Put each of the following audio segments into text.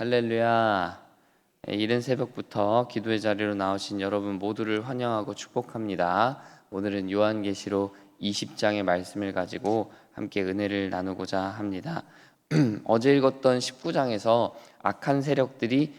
할렐루야. 이른 새벽부터 기도의 자리로 나오신 여러분 모두를 환영하고 축복합니다. 오늘은 요한계시록 20장의 말씀을 가지고 함께 은혜를 나누고자 합니다. 어제 읽었던 19장에서 악한 세력들이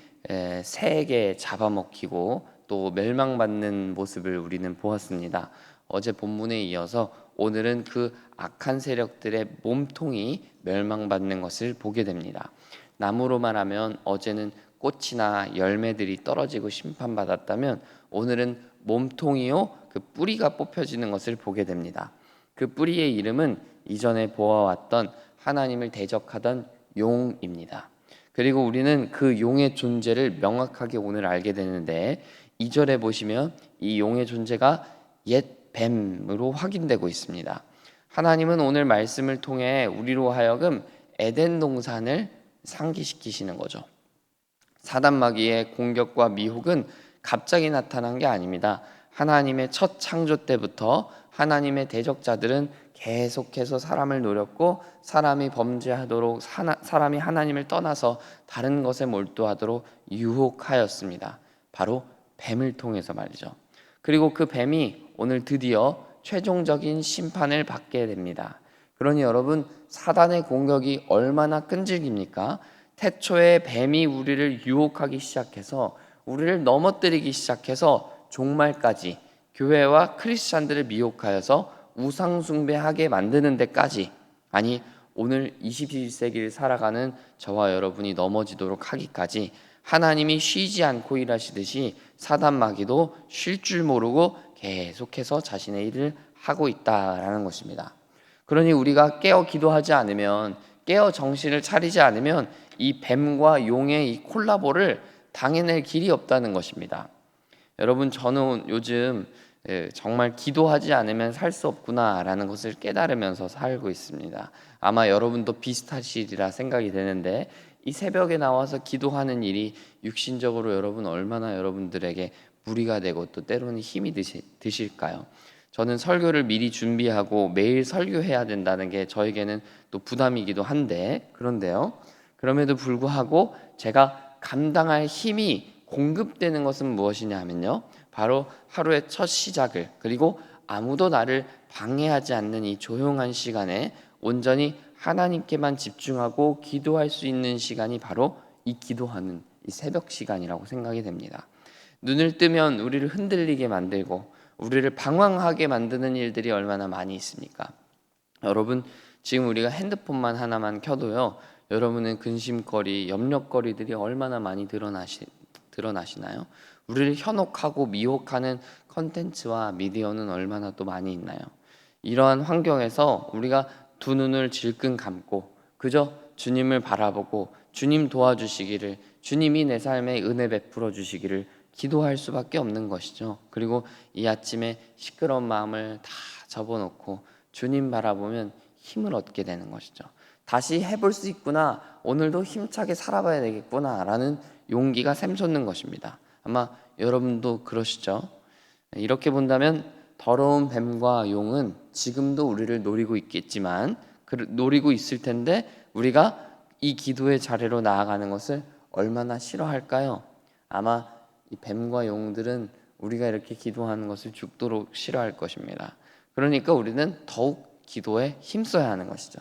세게 잡아먹히고 또 멸망받는 모습을 우리는 보았습니다. 어제 본문에 이어서 오늘은 그 악한 세력들의 몸통이 멸망받는 것을 보게 됩니다. 나무로 말하면 어제는 꽃이나 열매들이 떨어지고 심판받았다면 오늘은 몸통이요 그 뿌리가 뽑혀지는 것을 보게 됩니다. 그 뿌리의 이름은 이전에 보아왔던 하나님을 대적하던 용입니다. 그리고 우리는 그 용의 존재를 명확하게 오늘 알게 되는데 2절에 보시면 이 용의 존재가 옛 뱀으로 확인되고 있습니다. 하나님은 오늘 말씀을 통해 우리로 하여금 에덴 동산을 상기시키시는 거죠. 사단 마귀의 공격과 미혹은 갑자기 나타난 게 아닙니다. 하나님의 첫 창조 때부터 하나님의 대적자들은 계속해서 사람을 노렸고 사람이 범죄하도록 사람이 하나님을 떠나서 다른 것에 몰두하도록 유혹하였습니다. 바로 뱀을 통해서 말이죠. 그리고 그 뱀이 오늘 드디어 최종적인 심판을 받게 됩니다. 그러니 여러분, 사단의 공격이 얼마나 끈질깁니까? 태초에 뱀이 우리를 유혹하기 시작해서 우리를 넘어뜨리기 시작해서 종말까지 교회와 크리스찬들을 미혹하여서 우상 숭배하게 만드는 데까지, 아니 오늘 21세기를 살아가는 저와 여러분이 넘어지도록 하기까지 하나님이 쉬지 않고 일하시듯이 사단 마귀도 쉴 줄 모르고 계속해서 자신의 일을 하고 있다라는 것입니다. 그러니 우리가 깨어 기도하지 않으면, 깨어 정신을 차리지 않으면 이 뱀과 용의 이 콜라보를 당해낼 길이 없다는 것입니다. 여러분, 저는 요즘 정말 기도하지 않으면 살 수 없구나라는 것을 깨달으면서 살고 있습니다. 아마 여러분도 비슷하시리라 생각이 되는데, 이 새벽에 나와서 기도하는 일이 육신적으로 여러분 얼마나 여러분들에게 무리가 되고 또 때로는 힘이 드실까요? 저는 설교를 미리 준비하고 매일 설교해야 된다는 게 저에게는 또 부담이기도 한데, 그런데요, 그럼에도 불구하고 제가 감당할 힘이 공급되는 것은 무엇이냐 하면요, 바로 하루의 첫 시작을, 그리고 아무도 나를 방해하지 않는 이 조용한 시간에 온전히 하나님께만 집중하고 기도할 수 있는 시간이 바로 이 기도하는 이 새벽 시간이라고 생각이 됩니다. 눈을 뜨면 우리를 흔들리게 만들고 우리를 방황하게 만드는 일들이 얼마나 많이 있습니까? 여러분, 지금 우리가 핸드폰만 하나만 켜도요, 여러분의 근심거리, 염려거리들이 얼마나 많이 드러나시나요? 우리를 현혹하고 미혹하는 컨텐츠와 미디어는 얼마나 또 많이 있나요? 이러한 환경에서 우리가 두 눈을 질끈 감고 그저 주님을 바라보고 주님 도와주시기를, 주님이 내 삶에 은혜 베풀어 주시기를 기도할 수밖에 없는 것이죠. 그리고 이 아침에 시끄러운 마음을 다 접어놓고 주님 바라보면 힘을 얻게 되는 것이죠. 다시 해볼 수 있구나, 오늘도 힘차게 살아봐야 되겠구나 라는 용기가 샘솟는 것입니다. 아마 여러분도 그러시죠? 이렇게 본다면 더러운 뱀과 용은 지금도 우리를 노리고 있겠지만, 노리고 있을 텐데 우리가 이 기도의 자리로 나아가는 것을 얼마나 싫어할까요? 아마 이 뱀과 용들은 우리가 이렇게 기도하는 것을 죽도록 싫어할 것입니다. 그러니까 우리는 더욱 기도에 힘써야 하는 것이죠.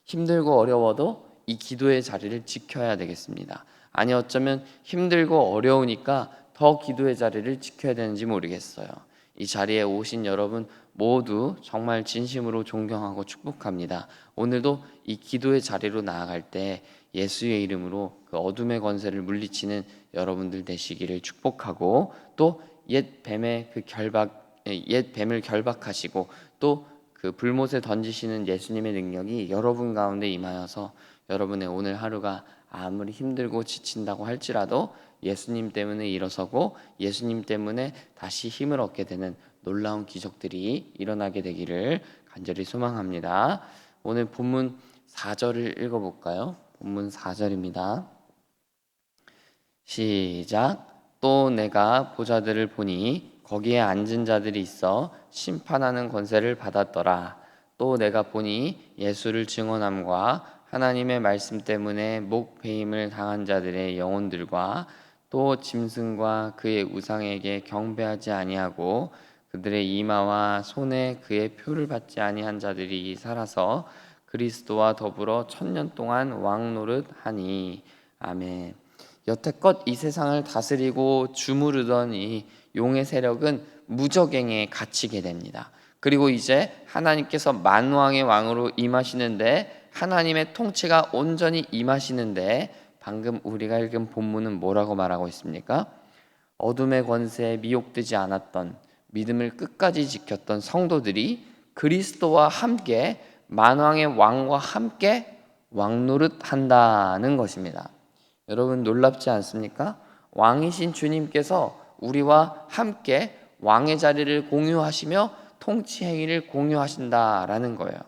힘들고 어려워도 이 기도의 자리를 지켜야 되겠습니다. 아니, 어쩌면 힘들고 어려우니까 더 기도의 자리를 지켜야 되는지 모르겠어요. 이 자리에 오신 여러분 모두 정말 진심으로 존경하고 축복합니다. 오늘도 이 기도의 자리로 나아갈 때 예수의 이름으로 그 어둠의 권세를 물리치는 여러분들 되시기를 축복하고, 또 옛 뱀을 결박하시고 또 그 불못에 던지시는 예수님의 능력이 여러분 가운데 임하여서 여러분의 오늘 하루가 아무리 힘들고 지친다고 할지라도 예수님 때문에 일어서고 예수님 때문에 다시 힘을 얻게 되는 놀라운 기적들이 일어나게 되기를 간절히 소망합니다. 오늘 본문 4절을 읽어볼까요? 본문 4절입니다. 시작. 또 내가 보좌들을 보니 거기에 앉은 자들이 있어 심판하는 권세를 받았더라. 또 내가 보니 예수를 증언함과 하나님의 말씀 때문에 목배임을 당한 자들의 영혼들과 또 짐승과 그의 우상에게 경배하지 아니하고 그들의 이마와 손에 그의 표를 받지 아니한 자들이 살아서 그리스도와 더불어 1000년 동안 왕노릇하니. 아멘. 여태껏 이 세상을 다스리고 주무르던 이 용의 세력은 무적행에 갇히게 됩니다. 그리고 이제 하나님께서 만왕의 왕으로 임하시는데, 하나님의 통치가 온전히 임하시는데, 방금 우리가 읽은 본문은 뭐라고 말하고 있습니까? 어둠의 권세에 미혹되지 않았던, 믿음을 끝까지 지켰던 성도들이 그리스도와 함께 만왕의 왕과 함께 왕노릇한다는 것입니다. 여러분, 놀랍지 않습니까? 왕이신 주님께서 우리와 함께 왕의 자리를 공유하시며 통치 행위를 공유하신다라는 거예요.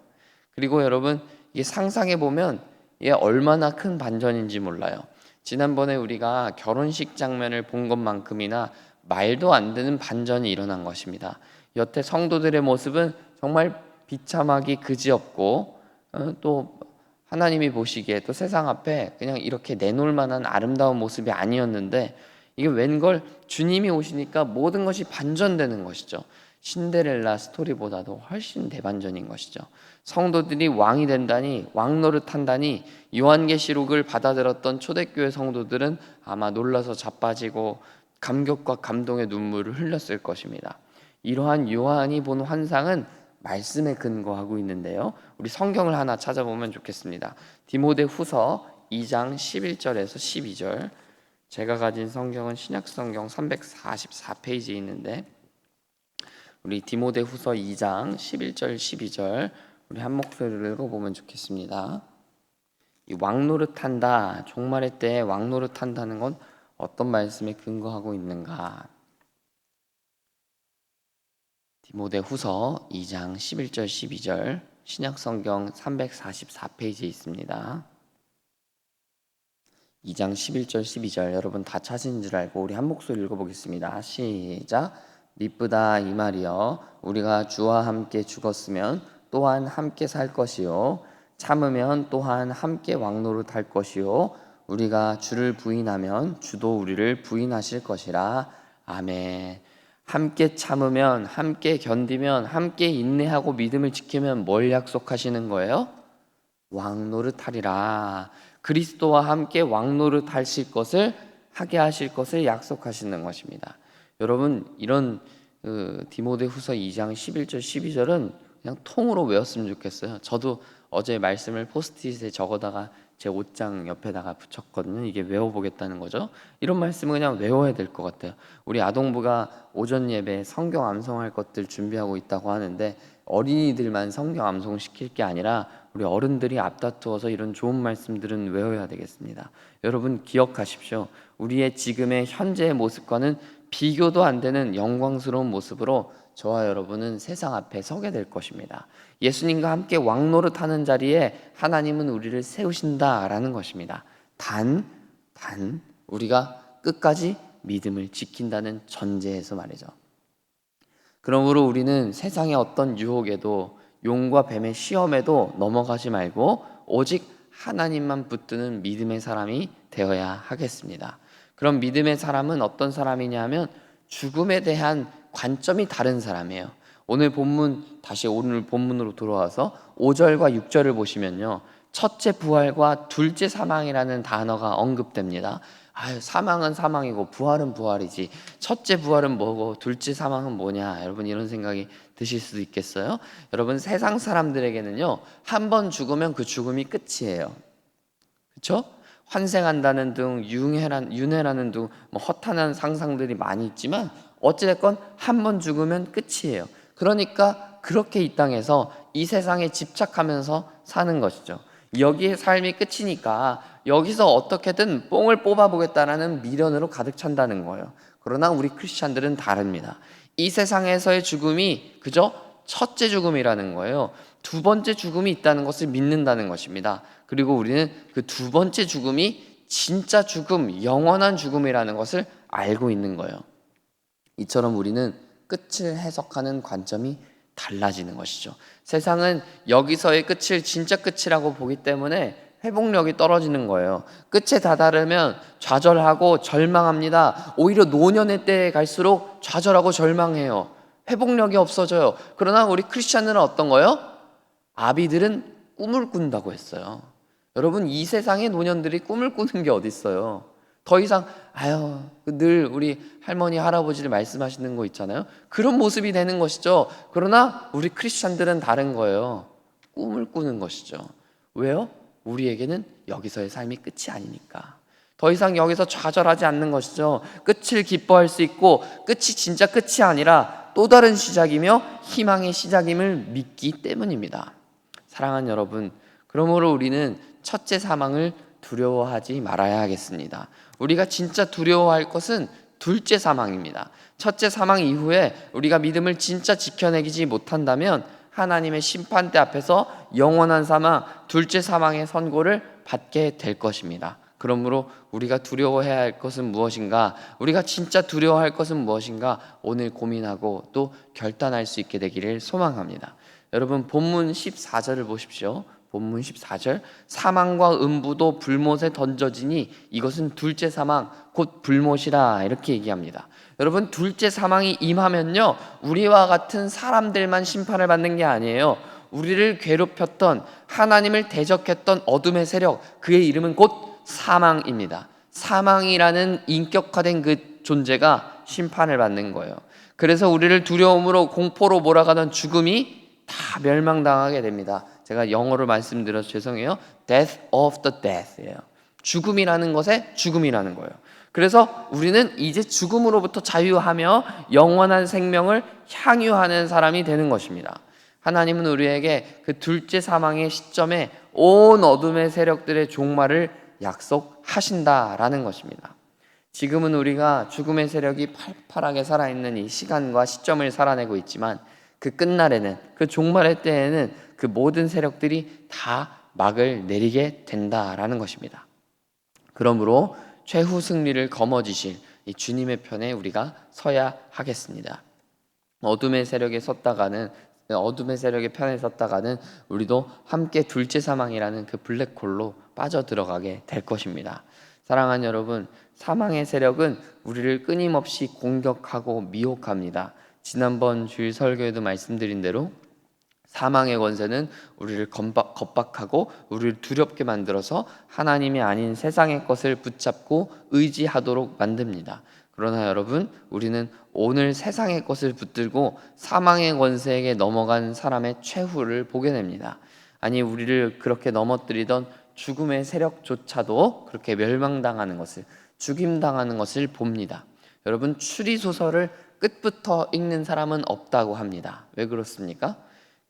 그리고 여러분, 이게 상상해 보면 이게 얼마나 큰 반전인지 몰라요. 지난번에 우리가 결혼식 장면을 본 것만큼이나 말도 안 되는 반전이 일어난 것입니다. 여태 성도들의 모습은 정말 비참하기 그지없고, 또 하나님이 보시기에 또 세상 앞에 그냥 이렇게 내놓을 만한 아름다운 모습이 아니었는데, 이게 웬걸 주님이 오시니까 모든 것이 반전되는 것이죠. 신데렐라 스토리보다도 훨씬 대반전인 것이죠. 성도들이 왕이 된다니, 왕노릇한다니, 요한계시록을 받아들였던 초대교회 성도들은 아마 놀라서 자빠지고 감격과 감동의 눈물을 흘렸을 것입니다. 이러한 요한이 본 환상은 말씀에 근거하고 있는데요, 우리 성경을 하나 찾아보면 좋겠습니다. 디모데후서 2장 11절에서 12절. 제가 가진 성경은 신약성경 344페이지에 있는데, 우리 디모데후서 2장 11절 12절 우리 한 목소리로 읽어보면 좋겠습니다. 이 왕노릇한다, 종말의 때에 왕노릇한다는 건 어떤 말씀에 근거하고 있는가? 디모데후서 2장 11절 12절 신약성경 344페이지에 있습니다. 2장 11절 12절 여러분 다 찾은 줄 알고 우리 한 목소리 읽어보겠습니다. 시작. 미쁘다 이 말이여, 우리가 주와 함께 죽었으면 또한 함께 살 것이요, 참으면 또한 함께 왕노릇할 것이요, 우리가 주를 부인하면 주도 우리를 부인하실 것이라. 아멘. 함께 참으면, 함께 견디면, 함께 인내하고 믿음을 지키면 뭘 약속하시는 거예요? 왕노릇하리라. 그리스도와 함께 왕노릇하실 것을, 하게 하실 것을 약속하시는 것입니다. 여러분, 이런 디모데후서 2장 11절 12절은 그냥 통으로 외웠으면 좋겠어요. 저도 어제 말씀을 포스트잇에 적어다가 제 옷장 옆에다가 붙였거든요. 이게 외워보겠다는 거죠. 이런 말씀은 그냥 외워야 될 것 같아요. 우리 아동부가 오전 예배 성경 암송할 것들 준비하고 있다고 하는데, 어린이들만 성경 암송시킬 게 아니라 우리 어른들이 앞다투어서 이런 좋은 말씀들은 외워야 되겠습니다. 여러분 기억하십시오. 우리의 지금의 현재의 모습과는 비교도 안 되는 영광스러운 모습으로 저와 여러분은 세상 앞에 서게 될 것입니다. 예수님과 함께 왕노릇하는 자리에 하나님은 우리를 세우신다라는 것입니다. 단 우리가 끝까지 믿음을 지킨다는 전제에서 말이죠. 그러므로 우리는 세상의 어떤 유혹에도, 용과 뱀의 시험에도 넘어가지 말고 오직 하나님만 붙드는 믿음의 사람이 되어야 하겠습니다. 그럼 믿음의 사람은 어떤 사람이냐 하면 죽음에 대한 관점이 다른 사람이에요. 오늘 본문, 다시 오늘 본문으로 돌아와서 5절과 6절을 보시면요, 첫째 부활과 둘째 사망이라는 단어가 언급됩니다. 사망은 사망이고 부활은 부활이지, 첫째 부활은 뭐고 둘째 사망은 뭐냐, 여러분 이런 생각이 드실 수도 있겠어요. 여러분, 세상 사람들에게는요, 한 번 죽으면 그 죽음이 끝이에요. 그렇죠? 환생한다는 등 윤회라는 등 허탄한 상상들이 많이 있지만 어찌됐건 한 번 죽으면 끝이에요. 그러니까 그렇게 이 땅에서 이 세상에 집착하면서 사는 것이죠. 여기의 삶이 끝이니까 여기서 어떻게든 뽕을 뽑아보겠다라는 미련으로 가득 찬다는 거예요. 그러나 우리 크리스찬들은 다릅니다. 이 세상에서의 죽음이 그저 첫째 죽음이라는 거예요. 두 번째 죽음이 있다는 것을 믿는다는 것입니다. 그리고 우리는 그 두 번째 죽음이 진짜 죽음, 영원한 죽음이라는 것을 알고 있는 거예요. 이처럼 우리는 끝을 해석하는 관점이 달라지는 것이죠. 세상은 여기서의 끝을 진짜 끝이라고 보기 때문에 회복력이 떨어지는 거예요. 끝에 다다르면 좌절하고 절망합니다. 오히려 노년의 때에 갈수록 좌절하고 절망해요. 회복력이 없어져요. 그러나 우리 크리스찬들은 어떤 거예요? 아비들은 꿈을 꾼다고 했어요. 여러분, 이 세상의 노년들이 꿈을 꾸는 게 어디 있어요? 더 이상 늘 우리 할머니 할아버지들 말씀하시는 거 있잖아요. 그런 모습이 되는 것이죠. 그러나 우리 크리스찬들은 다른 거예요. 꿈을 꾸는 것이죠. 왜요? 우리에게는 여기서의 삶이 끝이 아니니까. 더 이상 여기서 좌절하지 않는 것이죠. 끝을 기뻐할 수 있고 끝이 진짜 끝이 아니라 또 다른 시작이며 희망의 시작임을 믿기 때문입니다. 사랑하는 여러분, 그러므로 우리는 첫째 사망을 두려워하지 말아야 하겠습니다. 우리가 진짜 두려워할 것은 둘째 사망입니다. 첫째 사망 이후에 우리가 믿음을 진짜 지켜내지 못한다면 하나님의 심판대 앞에서 영원한 사망, 둘째 사망의 선고를 받게 될 것입니다. 그러므로 우리가 두려워해야 할 것은 무엇인가? 우리가 진짜 두려워할 것은 무엇인가? 오늘 고민하고 또 결단할 수 있게 되기를 소망합니다. 여러분, 본문 14절을 보십시오. 본문 14절, 사망과 음부도 불못에 던져지니 이것은 둘째 사망 곧 불못이라, 이렇게 얘기합니다. 여러분, 둘째 사망이 임하면요, 우리와 같은 사람들만 심판을 받는 게 아니에요. 우리를 괴롭혔던, 하나님을 대적했던 어둠의 세력, 그의 이름은 곧 사망입니다. 사망이라는 인격화된 그 존재가 심판을 받는 거예요. 그래서 우리를 두려움으로 공포로 몰아가던 죽음이 다 멸망당하게 됩니다. 제가 영어로 말씀드려서 죄송해요. Death of the death예요. 죽음이라는 것에 죽음이라는 거예요. 그래서 우리는 이제 죽음으로부터 자유하며 영원한 생명을 향유하는 사람이 되는 것입니다. 하나님은 우리에게 그 둘째 사망의 시점에 온 어둠의 세력들의 종말을 약속하신다라는 것입니다. 지금은 우리가 죽음의 세력이 팔팔하게 살아있는 이 시간과 시점을 살아내고 있지만 그 끝날에는, 그 종말의 때에는 그 모든 세력들이 다 막을 내리게 된다라는 것입니다. 그러므로 최후 승리를 거머쥐실 이 주님의 편에 우리가 서야 하겠습니다. 어둠의 세력에 어둠의 세력의 편에 섰다가는 우리도 함께 둘째 사망이라는 그 블랙홀로 빠져들어가게 될 것입니다. 사랑하는 여러분, 사망의 세력은 우리를 끊임없이 공격하고 미혹합니다. 지난번 주일 설교에도 말씀드린 대로 사망의 권세는 우리를 겁박하고 우리를 두렵게 만들어서 하나님이 아닌 세상의 것을 붙잡고 의지하도록 만듭니다. 그러나 여러분, 우리는 오늘 세상의 것을 붙들고 사망의 권세에게 넘어간 사람의 최후를 보게 됩니다. 아니, 우리를 그렇게 넘어뜨리던 죽음의 세력조차도 그렇게 멸망당하는 것을, 죽임당하는 것을 봅니다. 여러분, 추리소설을 끝부터 읽는 사람은 없다고 합니다. 왜 그렇습니까?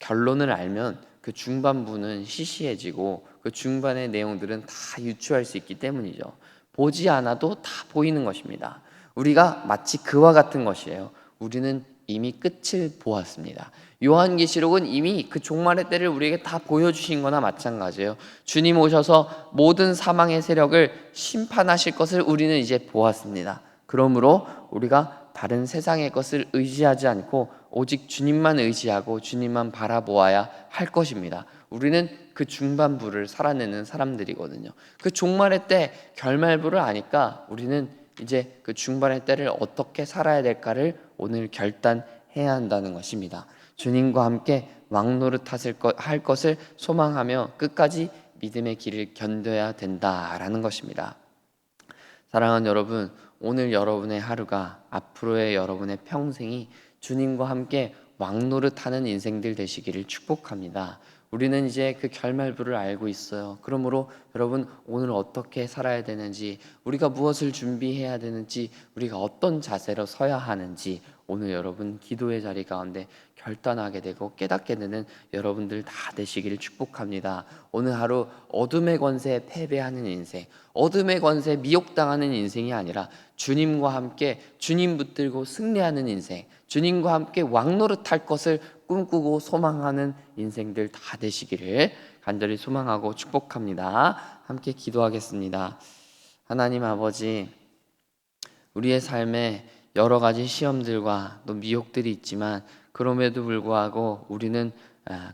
결론을 알면 그 중반부는 시시해지고 그 중반의 내용들은 다 유추할 수 있기 때문이죠. 보지 않아도 다 보이는 것입니다. 우리가 마치 그와 같은 것이에요. 우리는 이미 끝을 보았습니다. 요한계시록은 이미 그 종말의 때를 우리에게 다 보여주신 거나 마찬가지예요. 주님 오셔서 모든 사망의 세력을 심판하실 것을 우리는 이제 보았습니다. 그러므로 우리가 다른 세상의 것을 의지하지 않고 오직 주님만 의지하고 주님만 바라보아야 할 것입니다. 우리는 그 중반부를 살아내는 사람들이거든요. 그 종말의 때 결말부를 아니까 우리는 이제 그 중반의 때를 어떻게 살아야 될까를 오늘 결단해야 한다는 것입니다. 주님과 함께 왕노릇할 것을 소망하며 끝까지 믿음의 길을 견뎌야 된다라는 것입니다. 사랑하는 여러분, 오늘 여러분의 하루가, 앞으로의 여러분의 평생이 주님과 함께 왕노릇하는 인생들 되시기를 축복합니다. 우리는 이제 그 결말부를 알고 있어요. 그러므로 여러분, 오늘 어떻게 살아야 되는지, 우리가 무엇을 준비해야 되는지, 우리가 어떤 자세로 서야 하는지 오늘 여러분 기도의 자리 가운데 결단하게 되고 깨닫게 되는 여러분들 다 되시기를 축복합니다. 오늘 하루 어둠의 권세에 패배하는 인생, 어둠의 권세에 미혹당하는 인생이 아니라 주님과 함께 주님 붙들고 승리하는 인생, 주님과 함께 왕노릇할 것을 꿈꾸고 소망하는 인생들 다 되시기를 간절히 소망하고 축복합니다. 함께 기도하겠습니다. 하나님 아버지, 우리의 삶에 여러 가지 시험들과 또 미혹들이 있지만 그럼에도 불구하고 우리는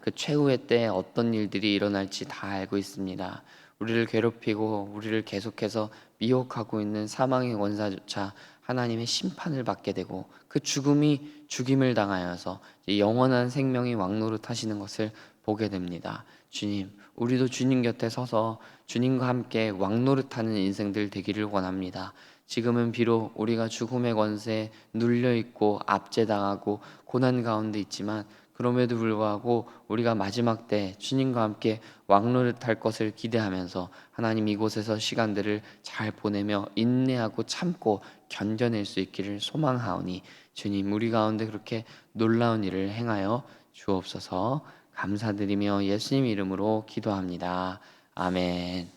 그 최후의 때에 어떤 일들이 일어날지 다 알고 있습니다. 우리를 괴롭히고 우리를 계속해서 미혹하고 있는 사망의 권사조차 하나님의 심판을 받게 되고 그 죽음이 죽임을 당하여서 영원한 생명이 왕노릇하시는 것을 보게 됩니다. 주님, 우리도 주님 곁에 서서 주님과 함께 왕노릇하는 인생들 되기를 원합니다. 지금은 비록 우리가 죽음의 권세에 눌려 있고 압제당하고 고난 가운데 있지만 그럼에도 불구하고 우리가 마지막 때 주님과 함께 왕노릇할 것을 기대하면서 하나님 이곳에서 시간들을 잘 보내며 인내하고 참고 견뎌낼 수 있기를 소망하오니 주님 우리 가운데 그렇게 놀라운 일을 행하여 주옵소서. 감사드리며 예수님 이름으로 기도합니다. 아멘.